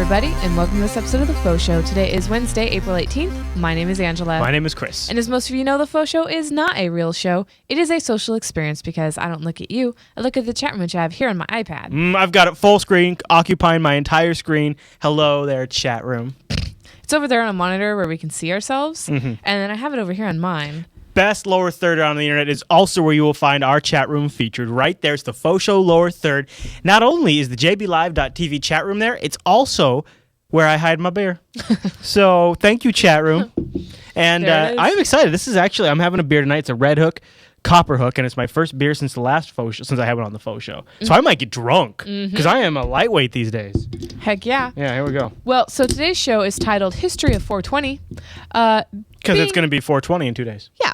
everybody, and welcome to this episode of The Faux Show. Today is Wednesday, April 18th. My name is Angela. My name is Chris. And as most of you know, The Faux Show is not a real show. It is a social experience because I don't look at you. I look at the chat room, which I have here on my iPad. I've got it full screen, occupying my entire screen. Hello there, chat room. It's over there on a monitor where we can see ourselves, and then I have it over here on mine. Best lower third on the internet is also where you will find our chat room featured. Right there's the Faux Show lower third. Not only is the jblive.tv chat room there, it's also where I hide my beer. So thank you, chat room. And I'm excited. This is actually, I'm having a beer tonight. It's a Red Hook Copper Hook, and it's my first beer since the last Faux Show, since I had one on the Faux Show. So I might get drunk because I am a lightweight these days. Heck yeah. Yeah, here we go. Well, so today's show is titled History of 420. Because it's going to be 420 in 2 days. Yeah.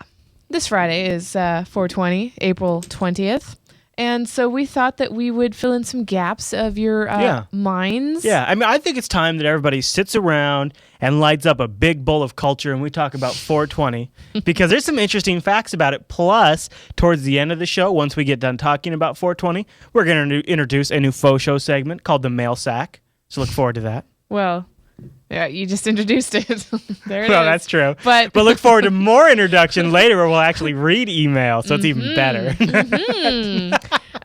This Friday is 420, April 20th. And so we thought that we would fill in some gaps of your minds. Yeah, I mean, I think it's time that everybody sits around and lights up a big bowl of culture and we talk about 420 because there's some interesting facts about it. Plus, towards the end of the show, once we get done talking about 420, we're going to introduce a new Faux Show segment called the Mail Sack. So look forward to that. Well, yeah, you just introduced it. There it is. Well, that's true. But look forward to more introduction later where we'll actually read email, so it's even better.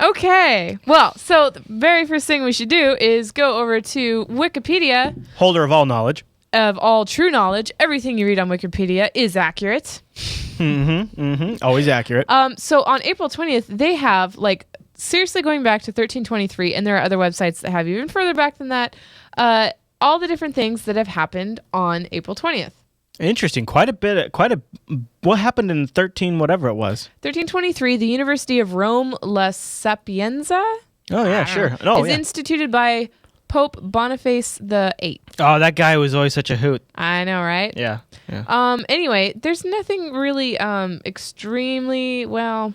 Okay. Well, so the very first thing we should do is go over to Wikipedia. Holder of all knowledge. Of all true knowledge. Everything you read on Wikipedia is accurate. Always accurate. So on April 20th, they have, seriously going back to 1323, and there are other websites that have even further back than that, all the different things that have happened on April 20th. Interesting. What happened in 1323, the University of Rome La Sapienza? Oh, yeah, sure. Is instituted by Pope Boniface VIII. Oh, that guy was always such a hoot. I know, right? Yeah. Anyway, there's nothing really extremely well.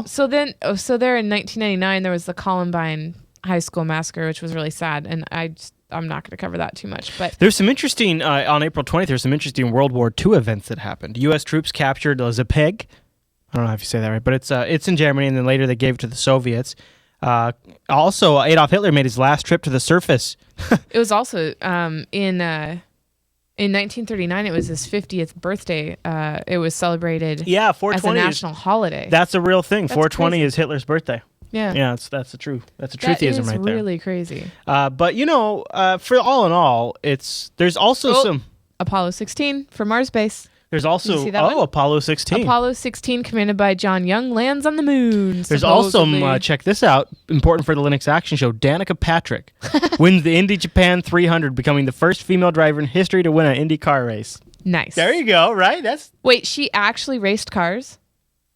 So there in 1999 there was the Columbine High School massacre, which was really sad, and I'm not going to cover that too much. But there's some interesting on April 20th. There's some interesting World War II events that happened. U.S. troops captured Zapeg. I don't know if you say that right, but it's in Germany, and then later they gave it to the Soviets. Also, Adolf Hitler made his last trip to the surface. It was also in 1939. It was his 50th birthday. It was celebrated. Yeah, 420 as a national holiday. That's a real thing. That's 420 crazy. is Hitler's birthday. Yeah, that's a truthism right there. That is really crazy. But for all in all, there's also some Apollo 16 for Mars base. There's also Apollo 16. Apollo 16, commanded by John Young, lands on the moon. There's also check this out, important for the Linux Action Show. Danica Patrick wins the Indy Japan 300, becoming the first female driver in history to win an Indy car race. Nice. There you go. Right? Wait, she actually raced cars?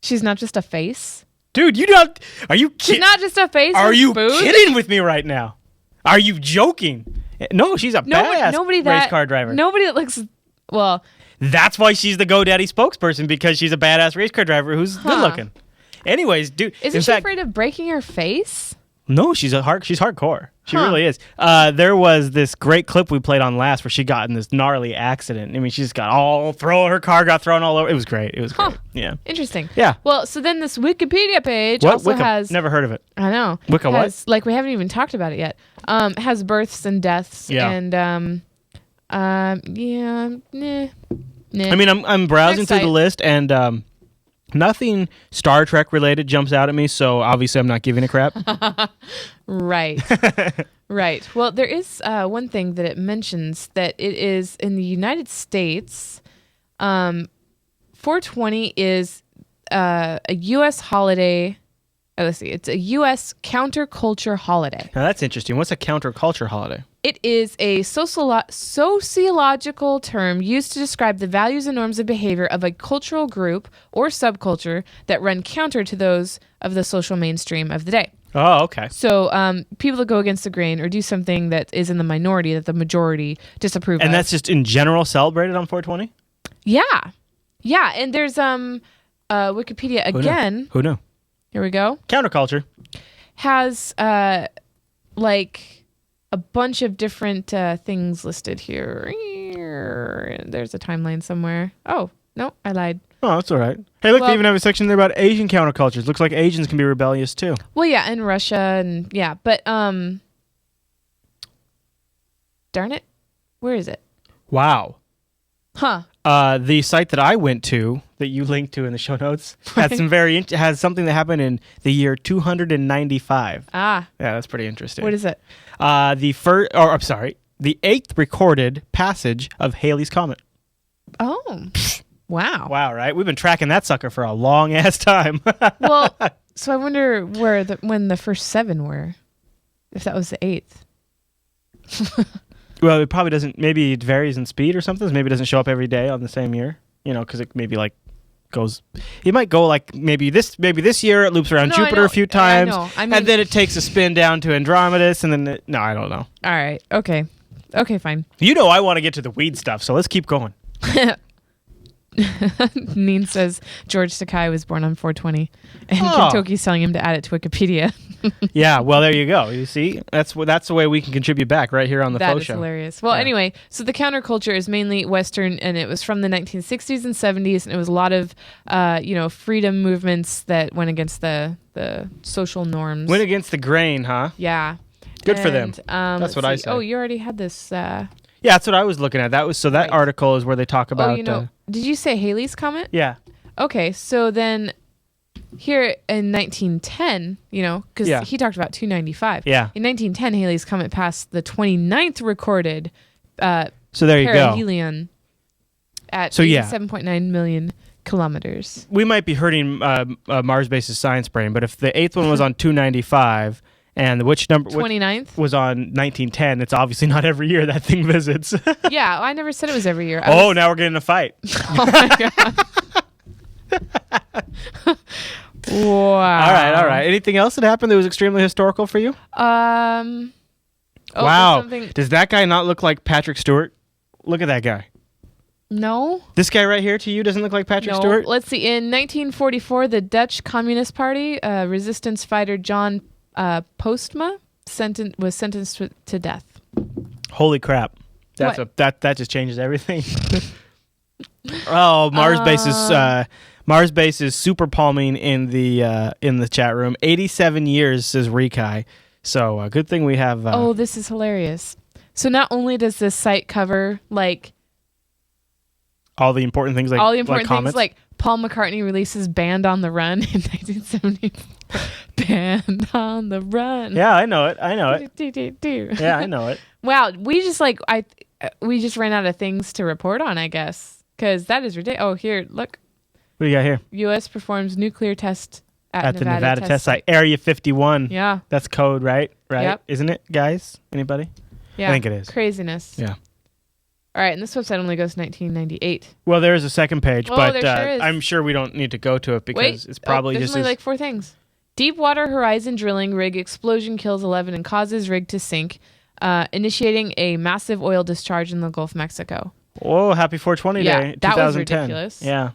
She's not just a face? Dude, are you kidding? She's not just a face. Are you kidding with me right now? Are you joking? No, she's a badass race car driver. Nobody that looks, well. That's why she's the GoDaddy spokesperson, because she's a badass race car driver who's good looking. Anyways, dude. Isn't she afraid of breaking her face? No, she's hardcore. She really is. There was this great clip we played on last where she got in this gnarly accident. I mean, she just her car got thrown all over. It was great. Great. Yeah. Interesting. Yeah. Well, so then this Wikipedia page also has... Never heard of it. I know. Wicca what? We haven't even talked about it yet. Has births and deaths. Yeah. And, I mean, I'm browsing through the list, and nothing Star Trek related jumps out at me, so obviously I'm not giving a crap. Right. Right. Well, there is one thing that it mentions, that it is in the United States, 420 is a U.S. holiday. Let's see. It's a U.S. counterculture holiday. Now, that's interesting. What's a counterculture holiday? It is a sociological term used to describe the values and norms of behavior of a cultural group or subculture that run counter to those of the social mainstream of the day. Oh, okay. So people that go against the grain or do something that is in the minority that the majority disapprove of. And that's just in general celebrated on 420? Yeah. Yeah, and there's Wikipedia again. Who knew? Here we go. Counterculture. Has a bunch of different things listed here. There's a timeline somewhere. Oh, no, I lied. Oh, that's all right. Hey, look, they even have a section there about Asian countercultures. Looks like Asians can be rebellious too. Well, yeah, in Russia and yeah, but darn it. Where is it? Wow. Huh. The site that I went to, that you linked to in the show notes, has something that happened in the year 295. Ah. Yeah, that's pretty interesting. What is it? The eighth recorded passage of Halley's Comet. Oh. Wow. Wow, right? We've been tracking that sucker for a long ass time. Well, so I wonder when the first 7 were, if that was the 8th. Well, it probably doesn't. Maybe it varies in speed or something. Maybe it doesn't show up every day on the same year. Because it maybe like goes. It might go like maybe this year it loops around Jupiter a few times, and then it takes a spin down to Andromedus, and then I don't know. All right. Okay, fine. I want to get to the weed stuff, so let's keep going. Neen says George Takei was born on 420, and Kentucky's telling him to add it to Wikipedia. Yeah, well, there you go. You see, that's the way we can contribute back right here on the FauxShow. That is hilarious. Well, anyway, so the counterculture is mainly Western, and it was from the 1960s and 70s, and it was a lot of, freedom movements that went against the social norms. Went against the grain, huh? Yeah. Good for them. That's what I say. Oh, you already had this. Yeah, that's what I was looking at. That article is where they talk about. Did you say Halley's Comet? Yeah. Okay, so then here in 1910, because he talked about 295. Yeah. In 1910, Halley's Comet passed the 29th recorded so there you go. perihelion at 87.9 million kilometers. We might be hurting Mars-Base's science brain, but if the 8th one was on 295 and which number 29th was on 1910, it's obviously not every year that thing visits. Yeah, I never said it was every year. Now we're getting a fight. Oh my God. Wow. All right. Anything else that happened that was extremely historical for you? Wow. Does that guy not look like Patrick Stewart? Look at that guy. No. This guy right here to you doesn't look like Patrick Stewart? Let's see. In 1944, the Dutch Communist Party resistance fighter John Postma was sentenced to death. Holy crap. That just changes everything. Oh, Mars Base is super palming in the chat room. 87 years, says Rikai. So good thing we have. This is hilarious. So not only does this site cover all the important things, like Paul McCartney releases "Band on the Run" in 1974. Band on the Run. Yeah, I know it. Yeah, I know it. Wow, we just we just ran out of things to report on, I guess, because that is ridiculous. Oh, here, look. What do you got here? U.S. performs nuclear test at the Nevada test site. Area 51. Yeah. That's code, right? Right? Yep. Isn't it, guys? Anybody? Yeah. I think it is. Craziness. Yeah. All right, and this website only goes to 1998. Well, there is a second page, but there sure is. I'm sure we don't need to go to it because it's probably there's only 4 things. Deepwater Horizon drilling rig explosion kills 11 and causes rig to sink, initiating a massive oil discharge in the Gulf of Mexico. Oh, happy 420 day, 2010. That was ridiculous. Yeah.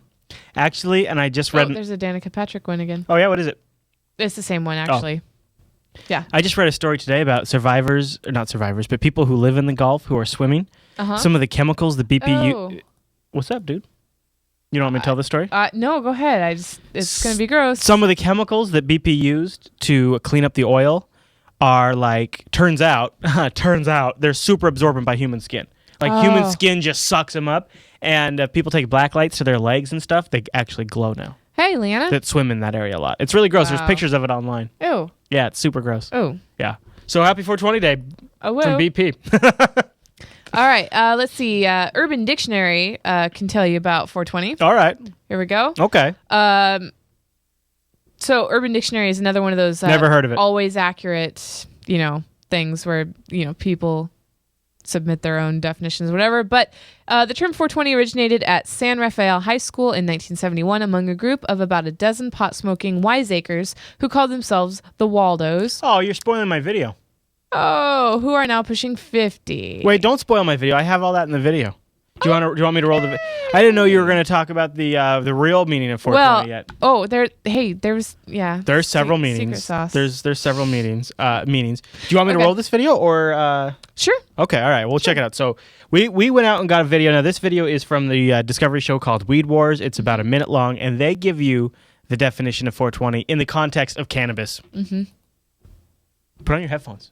Actually, and I just read... there's a Danica Patrick one again. Oh, yeah? What is it? It's the same one, actually. Oh. Yeah. I just read a story today about not survivors, but people who live in the Gulf who are swimming. Uh-huh. Some of the chemicals the BP... Oh. What's up, dude? You don't want me to tell the story? No, go ahead. It's going to be gross. Some of the chemicals that BP used to clean up the oil are turns out, they're super absorbent by human skin. Human skin just sucks them up. And if people take black lights to their legs and stuff, they actually glow now. Hey, Leanna. That swim in that area a lot. It's really gross. There's pictures of it online. Ew. Yeah, it's super gross. Oh. Yeah. So happy 420 day from BP. All right. Let's see. Urban Dictionary can tell you about 420. All right. Here we go. Okay. So Urban Dictionary is another one of those never heard of it. Always accurate, things where, people submit their own definitions, whatever. But the term 420 originated at San Rafael High School in 1971 among a group of about a dozen pot-smoking wiseacres who called themselves the Waldos. Oh, you're spoiling my video. Oh, who are now pushing 50. Wait, don't spoil my video. I have all that in the video. Do you want me to roll the video? I didn't know you were going to talk about the real meaning of 420 yet. Oh, there's several meanings. Secret sauce. There's several meanings. Do you want me to roll this video or Sure. Okay, all right. We'll check it out. So, we went out and got a video. Now, this video is from the Discovery show called Weed Wars. It's about a minute long and they give you the definition of 420 in the context of cannabis. Mhm. Put on your headphones.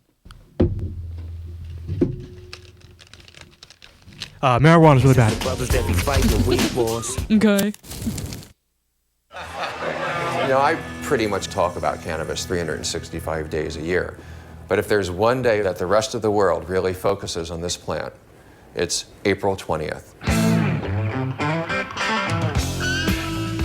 Marijuana's really bad. Okay. I pretty much talk about cannabis 365 days a year. But if there's one day that the rest of the world really focuses on this plant, it's April 20th.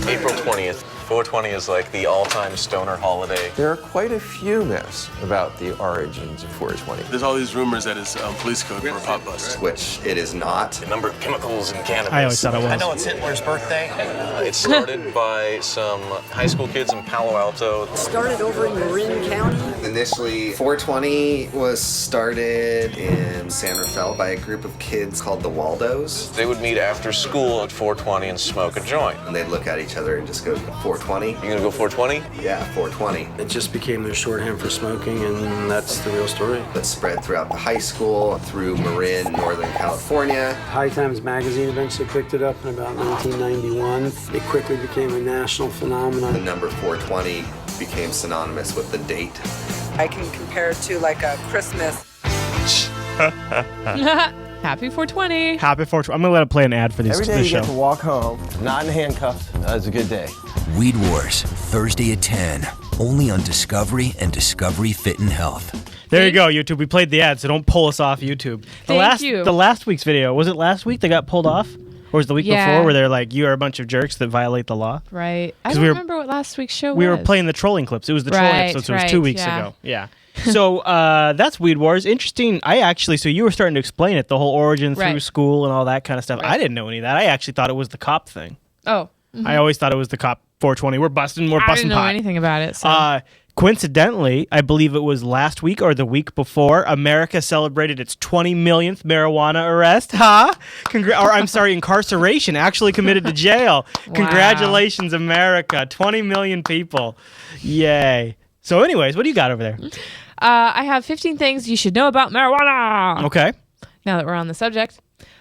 April 20th. 420 is like the all-time stoner holiday. There are quite a few myths about the origins of 420. There's all these rumors that it's police code for a pot bust. Which it is not. The number of chemicals in cannabis. I always thought it was. I know it's Hitler's birthday. It started by some high school kids in Palo Alto. It started over in Marin County. Initially, 420 was started in San Rafael by a group of kids called the Waldos. They would meet after school at 420 and smoke a joint. And they'd look at each other and just go, 420? You gonna go 420? Yeah, 420. It just became their shorthand for smoking, and that's the real story. That spread throughout the high school, through Marin, Northern California. High Times magazine eventually picked it up in about 1991. It quickly became a national phenomenon. The number 420 became synonymous with the date. I can compare it to like a Christmas. Happy 420. Happy 420. I'm going to let it play an ad for this show. Every day you get to walk home, not in handcuffs. That's a good day. Weed Wars, Thursday at 10, only on Discovery and Discovery Fit and Health. There you go, YouTube. We played the ad, so don't pull us off YouTube. Thank you. The last week's video, was it last week they got pulled off? Or was it the week before where they're like, you are a bunch of jerks that violate the law? Right. I don't remember what last week's show was. We were playing the trolling clips. It was the trolling episode, so it was 2 weeks ago. Yeah. So that's Weed Wars. Interesting. So you were starting to explain it, the whole origin through school and all that kind of stuff. I didn't know any of that. I actually thought it was the cop thing. Oh. Mm-hmm. I always thought it was the cop 420. We're busting pot. I didn't know anything about it. So. Coincidentally, I believe it was last week or the week before, America celebrated its 20 millionth marijuana arrest. Incarceration, actually committed to jail. Wow. Congratulations, America. 20 million people. Yay. So anyways, what do you got over there? I have 15 things you should know about marijuana. Okay. Now that we're on the subject.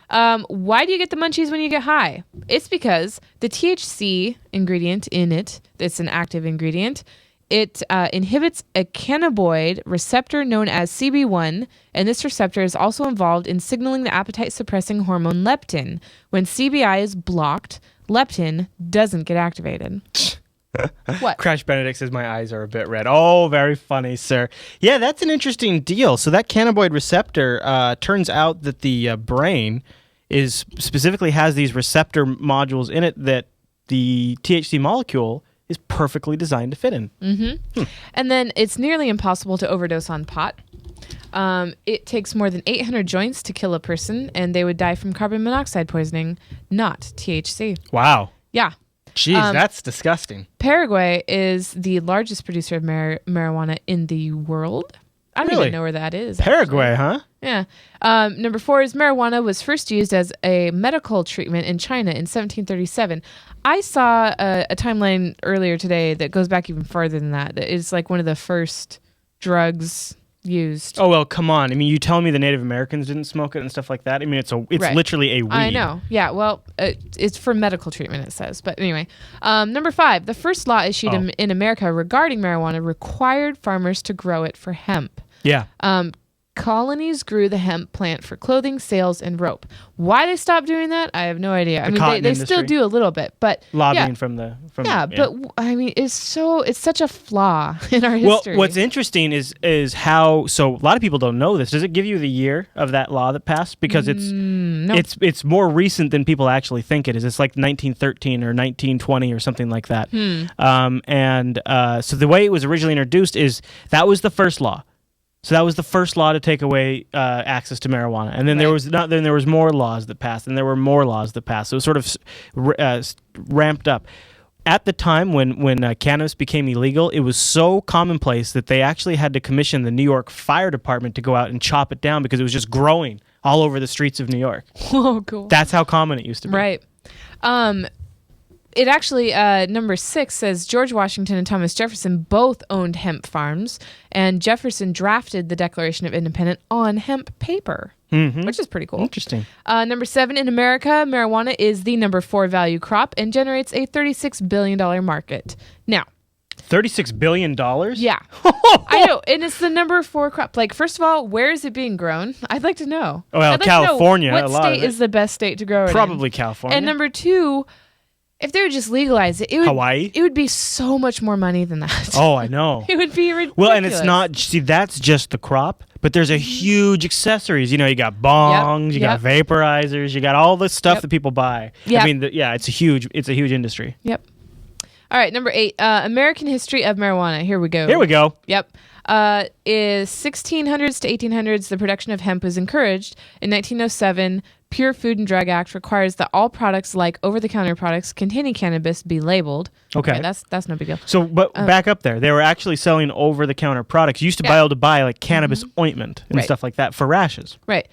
Why do you get the munchies when you get high? It's because the THC ingredient in it, it's an active ingredient, it inhibits a cannabinoid receptor known as CB1, and this receptor is also involved in signaling the appetite-suppressing hormone leptin. When CBI is blocked, leptin doesn't get activated. What? Crash Benedict says my eyes are a bit red. Oh, very funny, sir. Yeah, that's an interesting deal. So that cannabinoid receptor, turns out that the brain specifically has these receptor modules in it that the THC molecule is perfectly designed to fit in. Mm-hmm. And then it's nearly impossible to overdose on pot. It takes more than 800 joints to kill a person, and they would die from carbon monoxide poisoning, not THC. Wow. Yeah. Jeez, that's disgusting. Paraguay is the largest producer of marijuana in the world. I don't even know where that is. Paraguay, huh? Yeah. Number 4 is marijuana was first used as a medical treatment in China in 1737. I saw a timeline earlier today that goes back even farther than that. It's like one of the first drugs used. Oh, well, come on. I mean, you telling me the Native Americans didn't smoke it and stuff like that? I mean, it's literally a weed. I know. Yeah, well, it's for medical treatment, it says. But anyway, number 5, the first law issued in America regarding marijuana required farmers to grow it for hemp. Yeah. Colonies grew the hemp plant for clothing, sails, and rope. Why they stopped doing that, I have no idea. I mean, they still do a little bit, but lobbying from but I mean, it's such a flaw in our history. Well, what's interesting is how. So a lot of people don't know this. Does it give you the year of that law that passed? Because it's more recent than people actually think it is. It's like 1913 or 1920 or something like that. So the way it was originally introduced is that was the first law. So that was the first law to take away access to marijuana, and then there was more laws that passed, and there were more laws that passed. So it was sort of ramped up. At the time when cannabis became illegal, it was so commonplace that they actually had to commission the New York Fire Department to go out and chop it down because it was just growing all over the streets of New York. Oh, cool. That's how common it used to be. Right. It actually, number 6 says George Washington and Thomas Jefferson both owned hemp farms, and Jefferson drafted the Declaration of Independence on hemp paper, which is pretty cool. Interesting. Number 7, in America, marijuana is the number 4 value crop and generates a $36 billion market. Now, $36 billion? Yeah. I know. And it's the number 4 crop. Like, first of all, where is it being grown? I'd like to know. Well, I'd like California. To know a what lot state of it. is the best state to grow it in? Probably California. And number 2, if they would just legalize it, Hawaii? It would be so much more money than that. Oh, I know. It would be ridiculous. Well, and it's not, see, that's just the crop, but there's a huge accessories. You know, you got bongs, you got vaporizers, you got all the stuff that people buy. Yep. I mean, it's a huge industry. Yep. All right, number 8, American history of marijuana. Here we go. Yep. Is 1600s to 1800s, the production of hemp was encouraged. In 1907, Pure Food and Drug Act requires that all products like over-the-counter products containing cannabis be labeled. Okay. That's no big deal. So, but back up there, they were actually selling over-the-counter products. You used to be able to buy like cannabis ointment and stuff like that for rashes. Right.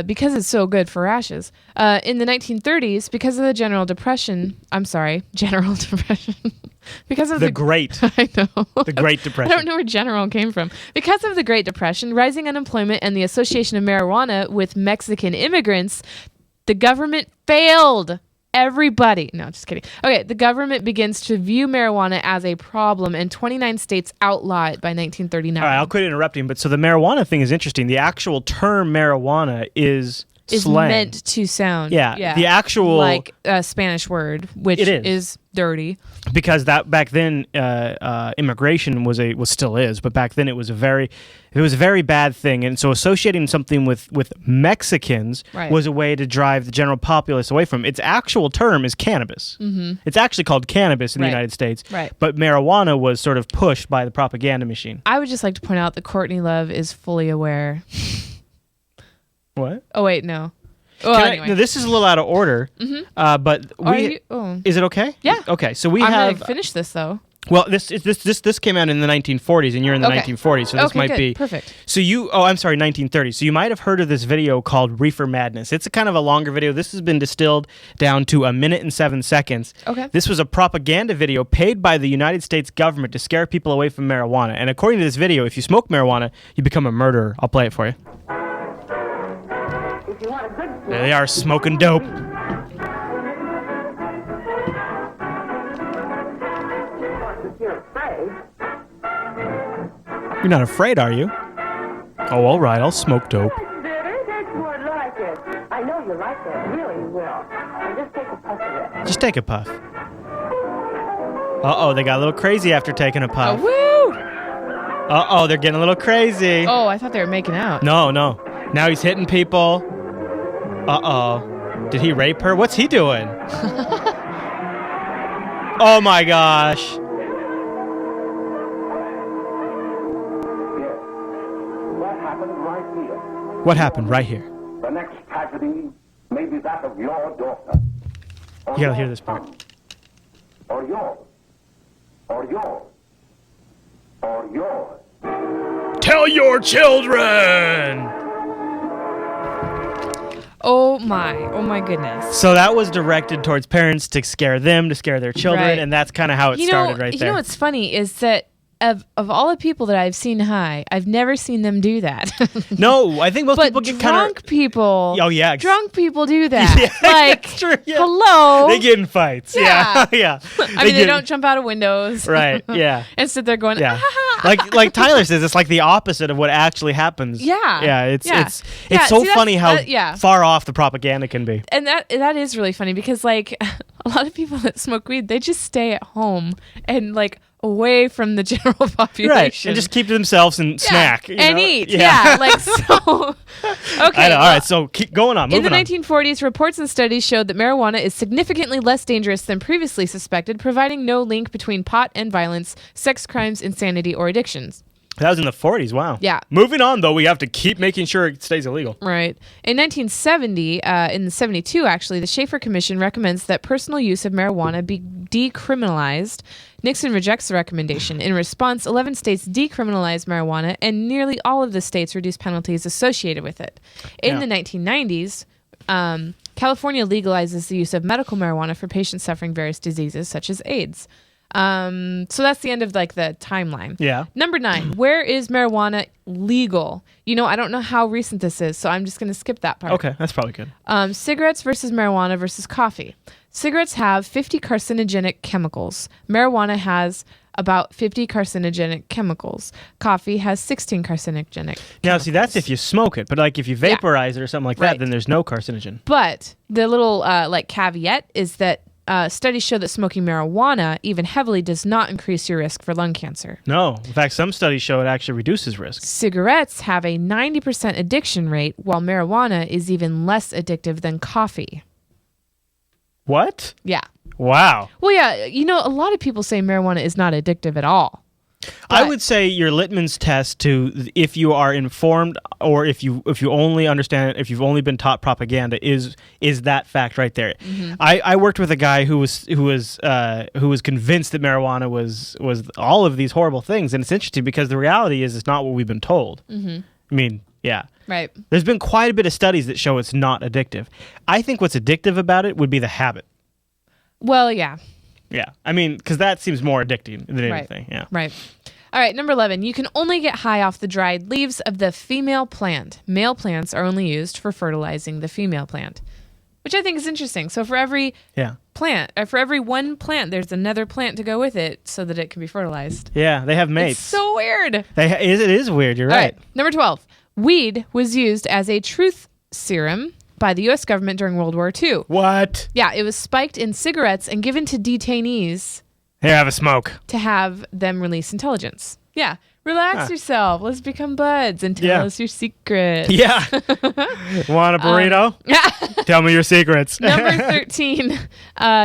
Because it's so good for rashes. In the 1930s, because of the General Depression, because of the Great. I know. The Great Depression. I don't know where general came from. Because of the Great Depression, rising unemployment, and the association of marijuana with Mexican immigrants, the government failed everybody. No, just kidding. Okay, the government begins to view marijuana as a problem, and 29 states outlaw it by 1939. All right, I'll quit interrupting, but so the marijuana thing is interesting. The actual term marijuana is slang. Meant to sound. Yeah, the actual... like a Spanish word, which is dirty. Because that back then, immigration was still is, but back then it was a very bad thing, and so associating something with Mexicans was a way to drive the general populace away from it. Its actual term is cannabis. Mm-hmm. It's actually called cannabis in the United States, but marijuana was sort of pushed by the propaganda machine. I would just like to point out that Courtney Love is fully aware. What? Oh wait, no. Well, anyway. This is a little out of order, but is it okay? Yeah. Okay, so I'm going to finish this though. Well, this came out in the 1940s, and you're in the 1940s, so this might be perfect. So I'm sorry, 1930s. So you might have heard of this video called Reefer Madness. It's a kind of a longer video. This has been distilled down to 1 minute and 7 seconds. Okay. This was a propaganda video paid by the United States government to scare people away from marijuana. And according to this video, if you smoke marijuana, you become a murderer. I'll play it for you. There they are, smoking dope. You're not afraid, are you? Oh, all right, I'll smoke dope. I know you like that. Really, you will. Just take a puff of it. Just take a puff. Uh-oh, they got a little crazy after taking a puff. Oh, woo! Uh-oh, they're getting a little crazy. Oh, I thought they were making out. No. Now he's hitting people. Uh-oh. Did he rape her? What's he doing? Oh, my gosh. What happened right here? The next tragedy may be that of your daughter. You gotta hear this part. Or yours. Or yours. Or yours. Tell your children! Oh my goodness. So that was directed towards parents to scare them, to scare their children, and that's kind of how it started right there. You know what's funny is that of all the people that I've seen high, I've never seen them do that. No, I think most people get kind of... drunk people... Oh, yeah. Drunk people do that. Yeah, like, that's true, yeah. Hello? They get in fights. Yeah. Yeah. I mean, they don't jump out of windows. Right, yeah. And sit there going... Yeah. Like Tyler says, it's like the opposite of what actually happens. Yeah. Yeah, it's so funny how far off the propaganda can be. And that is really funny because, like, a lot of people that smoke weed, they just stay at home and, like, away from the general population. Right, and just keep to themselves and snack. And eat. Yeah. Like, so... Okay. I know. All right, so keep going on. In the 1940s, reports and studies showed that marijuana is significantly less dangerous than previously suspected, providing no link between pot and violence, sex crimes, insanity, or addictions. That was in the 40s. Wow. Yeah. Moving on, though, we have to keep making sure it stays illegal. Right. In 1970, in 72, actually, the Schaefer Commission recommends that personal use of marijuana be decriminalized. Nixon rejects the recommendation. In response, 11 states decriminalized marijuana, and nearly all of the states reduced penalties associated with it. In the 1990s, California legalizes the use of medical marijuana for patients suffering various diseases, such as AIDS. So that's the end of like the timeline. Yeah. Number 9, where is marijuana legal? You know, I don't know how recent this is, so I'm just going to skip that part. Okay, that's probably good. Cigarettes versus marijuana versus coffee. Cigarettes have 50 carcinogenic chemicals. Marijuana has about 50 carcinogenic chemicals. Coffee has 16 carcinogenic Now, see, that's if you smoke it, but like if you vaporize it or something like that, Right. then there's no carcinogen. But the little like caveat is that studies show that smoking marijuana, even heavily, does not increase your risk for lung cancer. No. In fact, some studies show it actually reduces risk. Cigarettes have a 90% addiction rate, while marijuana is even less addictive than coffee. What? Yeah. Wow. Well, yeah, you know, a lot of people say marijuana is not addictive at all. I would say your litmus test to if you are informed or if you only understand, if you've only been taught propaganda is that fact right there. Mm-hmm. I worked with a guy who was convinced that marijuana was all of these horrible things, and it's interesting because the reality is it's not what we've been told. Mm-hmm. I mean, yeah. Right. There's been quite a bit of studies that show it's not addictive. I think what's addictive about it would be the habit. Well, yeah. Yeah. I mean, because that seems more addicting than Right. anything. Yeah. Right. All right, number 11. You can only get high off the dried leaves of the female plant. Male plants are only used for fertilizing the female plant, which I think is interesting. So for every plant, for every one plant, there's another plant to go with it so that it can be fertilized. Yeah, they have mates. It's so weird. It is weird. You're All right. Number 12. Weed was used as a truth serum by the U.S. government during World War II. What? Yeah, it was spiked in cigarettes and given to detainees Here, have a smoke. to have them release intelligence. Yeah. Relax yourself. Let's become buds and tell us your secrets. Yeah. Want a burrito? Tell me your secrets. Number 13.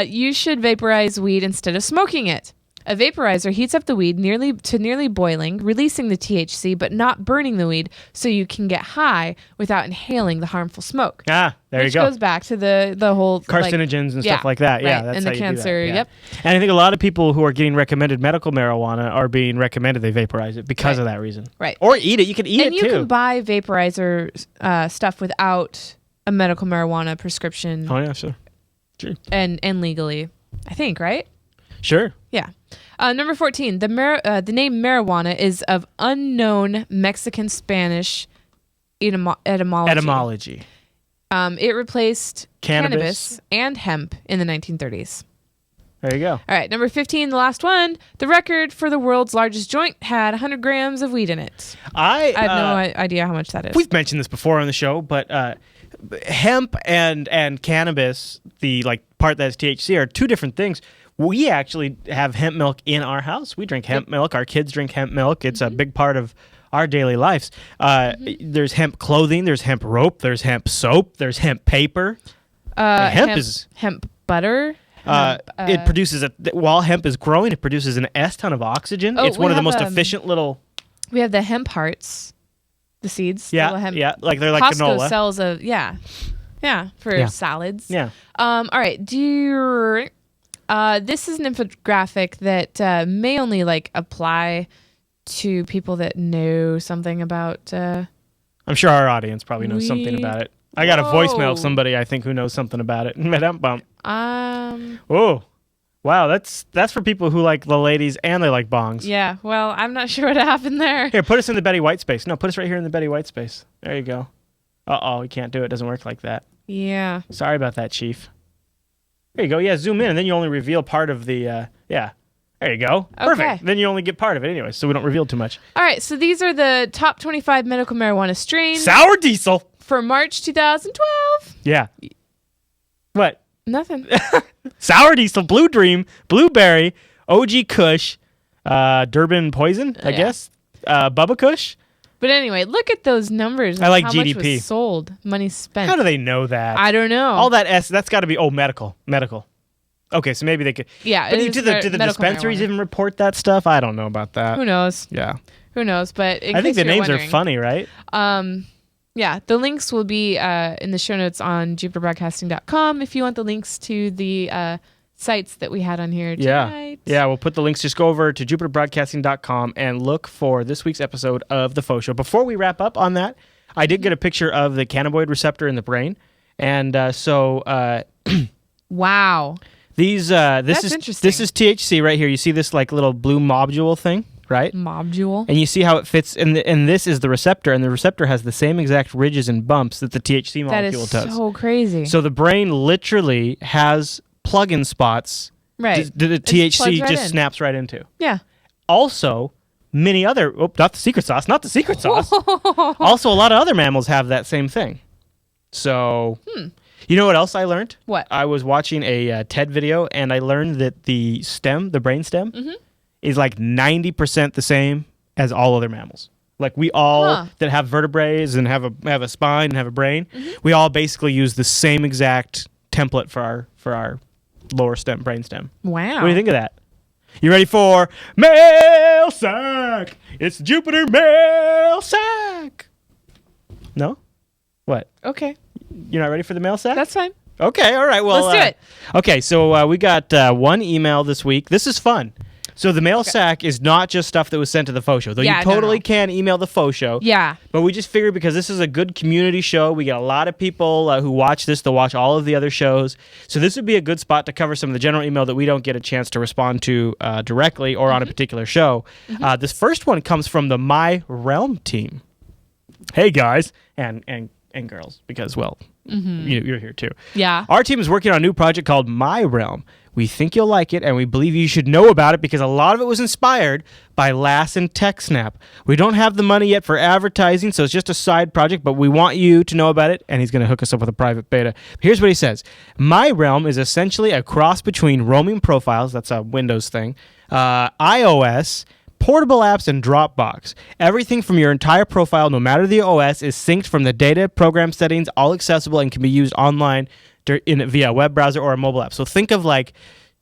You should vaporize weed instead of smoking it. A vaporizer heats up the weed nearly boiling, releasing the THC but not burning the weed, so you can get high without inhaling the harmful smoke. There you Which go. goes back to the whole Carcinogens and stuff like that. Yeah, right. that's and how the you do cancer. that. Yeah. Yep. And I think a lot of people who are getting recommended medical marijuana are being recommended they vaporize it because of that reason. Right. Or eat it. You can eat and it you too. can buy vaporizer stuff without a medical marijuana prescription. Oh yeah, sure. And legally, I think, right? Sure. Yeah. Number 14. The name marijuana is of unknown Mexican-Spanish etymology. It replaced cannabis and hemp in the 1930s. There you go. All right, number 15, the last one. The record for the world's largest joint had 100 grams of weed in it. I have no idea how much that is. We've mentioned this before on the show, but hemp and cannabis, the part that's THC, are two different things. We actually have hemp milk in our house. We drink hemp milk. Our kids drink hemp milk. It's a big part of our daily lives. There's hemp clothing. There's hemp rope. There's hemp soap. There's hemp paper. Hemp butter. It produces while hemp is growing, it produces an ton of oxygen. It's one of the most efficient little. We have the hemp hearts, the seeds. Yeah, the hemp. yeah, like they're like Costco granola. sells for salads. Yeah. All right. This is an infographic that may only apply to people that know something about. I'm sure our audience probably knows something about it. I got a voicemail of somebody I think who knows something about it. Oh, wow! That's for people who like the ladies and they like bongs. Yeah. Well, I'm not sure what happened there. Here, put us in the Betty White space. No, put us right here in the Betty White space. There you go. We can't do it. It doesn't work like that. Yeah. Sorry about that, Chief. There you go. Yeah, zoom in, and then you only reveal part of the. Yeah. There you go. Perfect. Okay. Then you only get part of it anyway, so we don't reveal too much. All right. So these are the top 25 medical marijuana strains. Sour diesel. For March 2012. Yeah. What? Nothing. Sour diesel, Blue Dream, Blueberry, OG Kush, Durban Poison, I guess, Bubba Kush. But anyway, look at those numbers. I like how GDP. Much was sold, money spent. How do they know that? I don't know. All that that's got to be medical. Okay, so maybe they could. Yeah, but do the dispensaries marijuana. even report that stuff? I don't know about that. Who knows? Yeah. Who knows? But I think the names are funny, right? Yeah, the links will be in the show notes on JupiterBroadcasting.com if you want the links to the sites that we had on here tonight. Yeah, we'll put the links. Just go over to JupiterBroadcasting.com and look for this week's episode of The FauxShow. Before we wrap up on that, I did get a picture of the cannabinoid receptor in the brain. And wow. This is THC right here. You see this little blue module thing? Right? Module. And you see how it fits, and this is the receptor, and the receptor has the same exact ridges and bumps that the THC molecule does. That is so crazy. So the brain literally has plug-in spots right. that the THC just snaps right into. Yeah. also many other, not the secret sauce. Also, a lot of other mammals have that same thing. So, you know what else I learned? What? I was watching a TED video, and I learned that the brain stem, is like 90% the same as all other mammals. Like we all that have vertebrae and have a spine and have a brain, we all basically use the same exact template for our lower brain stem. Wow. What do you think of that? You ready for mail sack? It's Jupiter mail sack. No? What? Okay. You're not ready for the mail sack? That's fine. Okay, all right. Well, let's do it. Okay, so we got one email this week. This is fun. So the mail sack is not just stuff that was sent to the FauxShow, though you totally can email the FauxShow. Yeah. But we just figured because this is a good community show, we get a lot of people who watch this. They'll watch all of the other shows. So this would be a good spot to cover some of the general email that we don't get a chance to respond to directly or on a particular show. This first one comes from the My Realm team. Hey, guys and girls, because, well, you're here too. Yeah. Our team is working on a new project called My Realm. We think you'll like it, and we believe you should know about it because a lot of it was inspired by Lass and TechSnap. We don't have the money yet for advertising, so it's just a side project, but we want you to know about it, and he's going to hook us up with a private beta. Here's what he says. My Realm is essentially a cross between roaming profiles, that's a Windows thing, iOS, portable apps, and Dropbox. Everything from your entire profile, no matter the OS, is synced from the data, program settings, all accessible and can be used online via a web browser or a mobile app. So think of like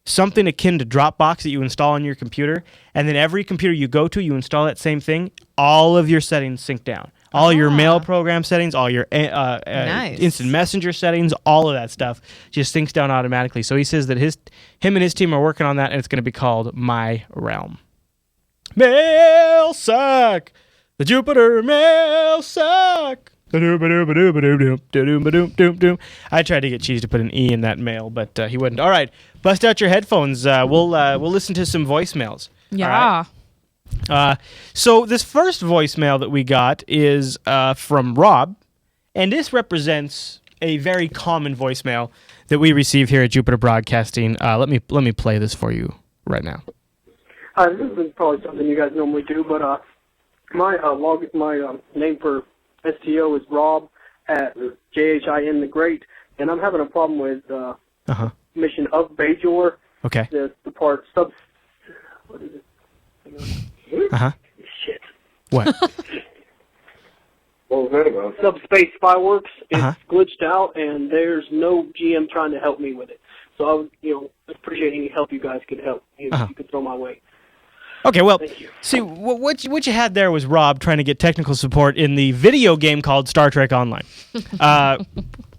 something akin to Dropbox that you install on your computer, and then every computer you go to, you install that same thing, all of your settings sync down. All your mail program settings, all your instant messenger settings, all of that stuff just syncs down automatically. So he says that him and his team are working on that, and it's going to be called My Realm. Mail sack, the Jupiter mail sack. I tried to get Cheese to put an E in that mail, but he wouldn't. All right, bust out your headphones. We'll listen to some voicemails. Yeah. Right? So this first voicemail that we got is from Rob, and this represents a very common voicemail that we receive here at Jupiter Broadcasting. Let me play this for you right now. This is probably something you guys normally do, but my name for STO is Rob at JHIN the Great, and I'm having a problem with mission of Bajor. Okay. The part what is it? Shit. What? What was that about? Subspace Fireworks. It's glitched out, and there's no GM trying to help me with it. So I would, appreciate any help you guys could help. You could throw my way. Okay, well, see, what you had there was Rob trying to get technical support in the video game called Star Trek Online.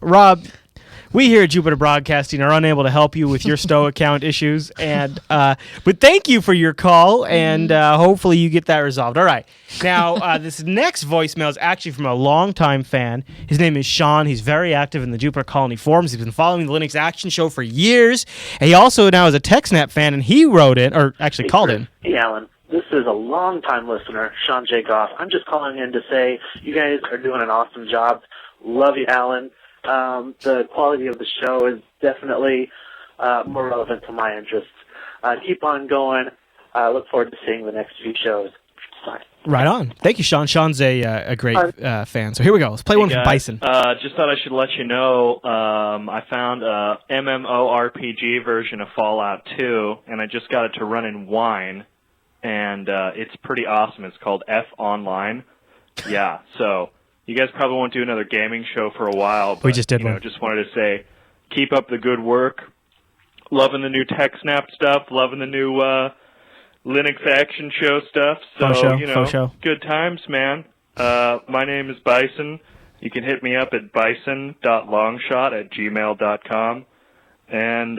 Rob, we here at Jupiter Broadcasting are unable to help you with your Stowe account issues, but thank you for your call, and hopefully you get that resolved. All right. Now, this next voicemail is actually from a longtime fan. His name is Sean. He's very active in the Jupiter Colony forums. He's been following the Linux Action Show for years. And he also now is a TechSnap fan, and he wrote in, or actually called in. Hey, Alan. This is a long-time listener, Sean J. Goff. I'm just calling in to say you guys are doing an awesome job. Love you, Alan. The quality of the show is definitely more relevant to my interests. Keep on going. Look forward to seeing the next few shows. Bye. Right on. Thank you, Sean. Sean's a great fan. So here we go. Let's play one from Bison. Just thought I should let you know I found a MMORPG version of Fallout 2, and I just got it to run in Wine, and it's pretty awesome. It's called F Online. Yeah, so you guys probably won't do another gaming show for a while. But, we just did one. Just wanted to say, keep up the good work. Loving the new TechSnap stuff. Loving the new Linux Action Show stuff. So, FauxShow. Good times, man. My name is Bison. You can hit me up at bison.longshot@gmail.com. And,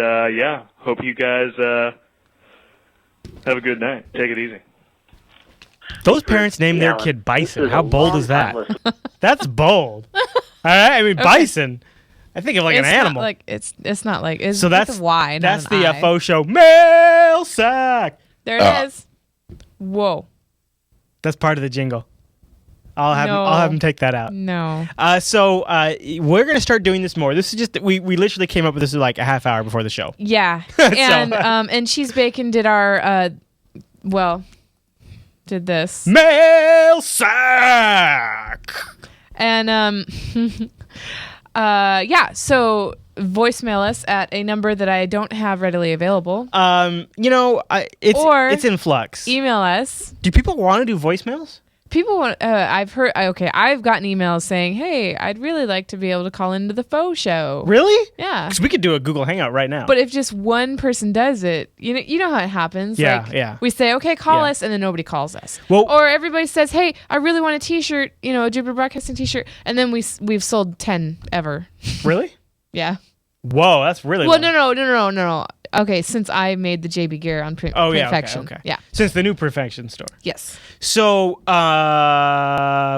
hope you guys have a good night. Take it easy. Those parents named their kid Bison. How bold is that? That's bold. All right, I mean, Bison. I think of like an animal. It's not like it's so that's with a Y. That's not an the I. FauxShow mail sack. There it is. Whoa. That's part of the jingle. I'll have him take that out. No. So we're gonna start doing this more. This is just we literally came up with this like a half hour before the show. Yeah. And and Cheese Bacon did our did this. Mail sack. And so voicemail us at a number that I don't have readily available. It's in flux. Email us. Do people want to do voicemails? People want. I've gotten emails saying, "Hey, I'd really like to be able to call into the Faux Show." Really? Yeah. Because we could do a Google Hangout right now. But if just one person does it, you know how it happens. Yeah. We say, "Okay, call us," and then nobody calls us. Well, or everybody says, "Hey, I really want a T-shirt, a Jupiter Broadcasting T-shirt," and then we've sold 10 ever. Really? Yeah. Whoa, that's really well. low. No. Okay, since I made the JB Gear on Perfection. Okay. Yeah. Since the new Perfection store. Yes. So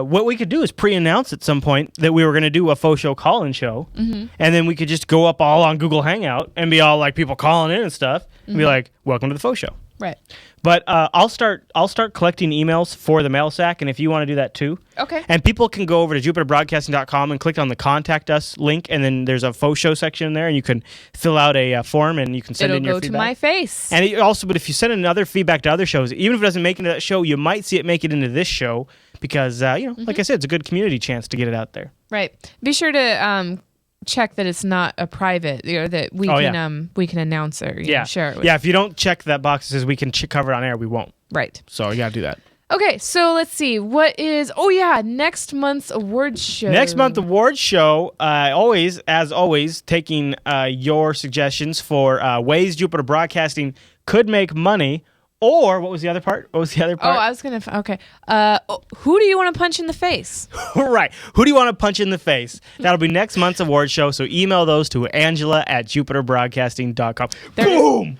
what we could do is pre-announce at some point that we were going to do a Faux Show call-in show, and then we could just go up all on Google Hangout and be all like people calling in and stuff, and be like, "Welcome to the Faux Show." Right. But I'll start collecting emails for the mail sack, and if you want to do that too. Okay. And people can go over to jupiterbroadcasting.com and click on the Contact Us link, and then there's a Faux Show section in there, and you can fill out a form, and you can send in your feedback. It'll go to my face. And but if you send in other feedback to other shows, even if it doesn't make it into that show, you might see it make it into this show because, like I said, it's a good community chance to get it out there. Right. Be sure to check that it's not a private, that we can announce or share it with. Yeah, if you don't check that box that says we can cover it on air, we won't. Right. So you got to do that. Okay, so let's see. What is... next month's awards show. Next month awards show, as always, taking your suggestions for ways Jupiter Broadcasting could make money. Or, what was the other part? Oh, I was going to... Okay. Who do you want to punch in the face? Right. Who do you want to punch in the face? That'll be next month's award show, so email those to Angela@jupiterbroadcasting.com. Boom!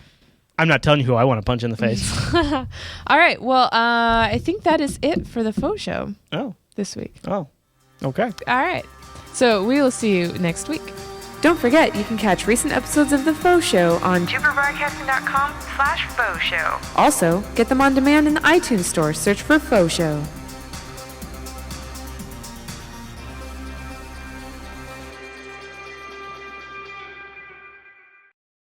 I'm not telling you who I want to punch in the face. All right. Well, I think that is it for the Faux Show. Oh. This week. Oh. Okay. All right. So we will see you next week. Don't forget, you can catch recent episodes of The Faux Show on jupiterbroadcasting.com/Faux Show. Also, get them on demand in the iTunes store. Search for Faux Show.